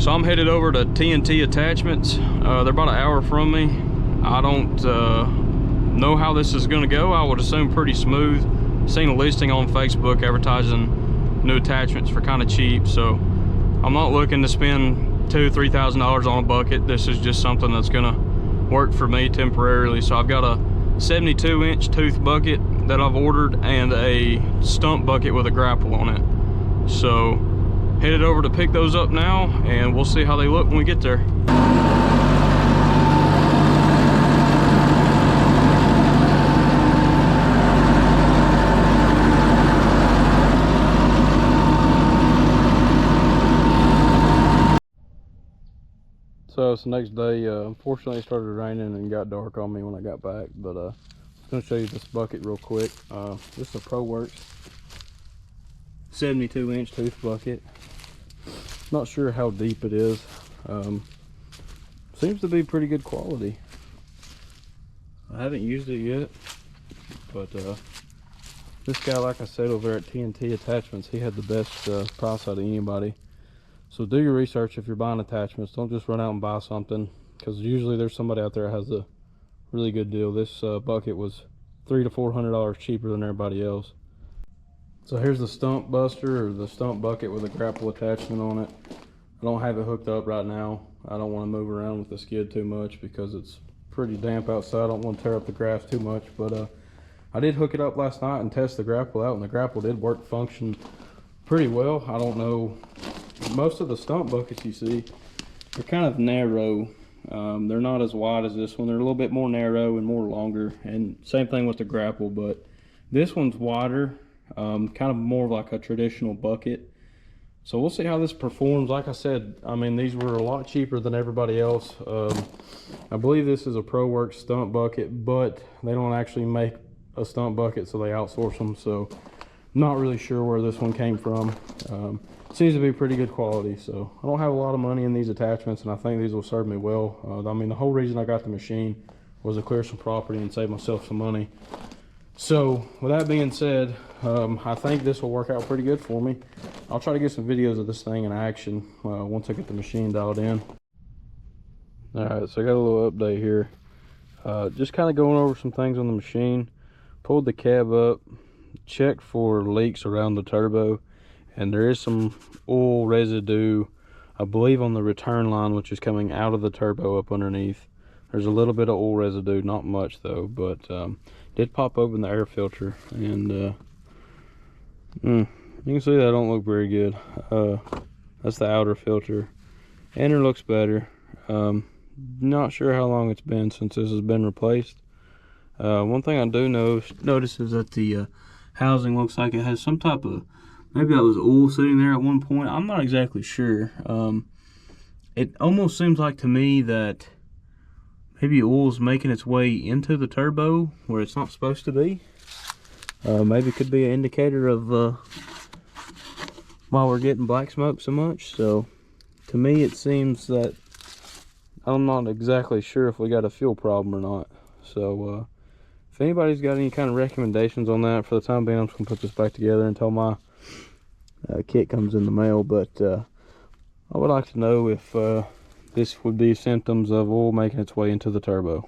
So I'm headed over to T200 Attachments. They're about an hour from me. I don't know how this is going to go. I would assume pretty smooth. Seen a listing on Facebook advertising new attachments for kind of cheap, so I'm not looking to spend $2,000–3,000 on a bucket. This is just something that's going to work for me temporarily. So I've got a 72-inch tooth bucket that I've ordered and a stump bucket with a grapple on it. So headed over to pick those up now, and we'll see how they look when we get there. So it's the next day. Unfortunately it started raining and got dark on me when I got back, but I'm going to show you this bucket real quick. This is a ProWorks 72-inch tooth bucket. Not sure how deep it is. Seems to be pretty good quality. I haven't used it yet, but this guy, like I said, over at T200 Attachments, he had the best price out of anybody. So do your research if you're buying attachments. Don't just run out and buy something, because usually there's somebody out there that has a really good deal. This bucket was $300 to $400 cheaper than everybody else. So here's the stump buster, or the stump bucket with a grapple attachment on it. I don't have it hooked up right now. I don't want to move around with the skid too much because it's pretty damp outside. I don't want to tear up the grass too much, but I did hook it up last night and test the grapple out, and the grapple did function pretty well. I don't know, most of the stump buckets you see, they're kind of narrow. They're not as wide as this one. They're a little bit more narrow and more longer, and same thing with the grapple, but this one's wider, kind of more like a traditional bucket. So we'll see how this performs. Like I said, I mean, these were a lot cheaper than everybody else. I believe this is a ProWorks stump bucket, but they don't actually make a stump bucket, so they outsource them. So not really sure where this one came from. Seems to be pretty good quality. So I don't have a lot of money in these attachments, and I think these will serve me well. I mean, the whole reason I got the machine was to clear some property and save myself some money. So with that being said, I think this will work out pretty good for me. I'll try to get some videos of this thing in action once I get the machine dialed in. All right, so I got a little update here. Just kind of going over some things on the machine. Pulled the cab up, checked for leaks around the turbo, and there is some oil residue, I believe, on the return line, which is coming out of the turbo up underneath. There's a little bit of oil residue, not much though, but did pop open the air filter, and you can see that don't look very good. That's the outer filter. Inner looks better. Not sure how long it's been since this has been replaced. One thing I do notice is that the housing looks like it has some type of, maybe that was oil sitting there at one point. I'm not exactly sure. It almost seems like to me that maybe oil's making its way into the turbo where it's not supposed to be. Maybe it could be an indicator of why we're getting black smoke so much. So to me it seems that, I'm not exactly sure if we got a fuel problem or not. So if anybody's got any kind of recommendations on that, for the time being I'm just gonna put this back together until my kit comes in the mail. But I would like to know if this would be symptoms of oil making its way into the turbo.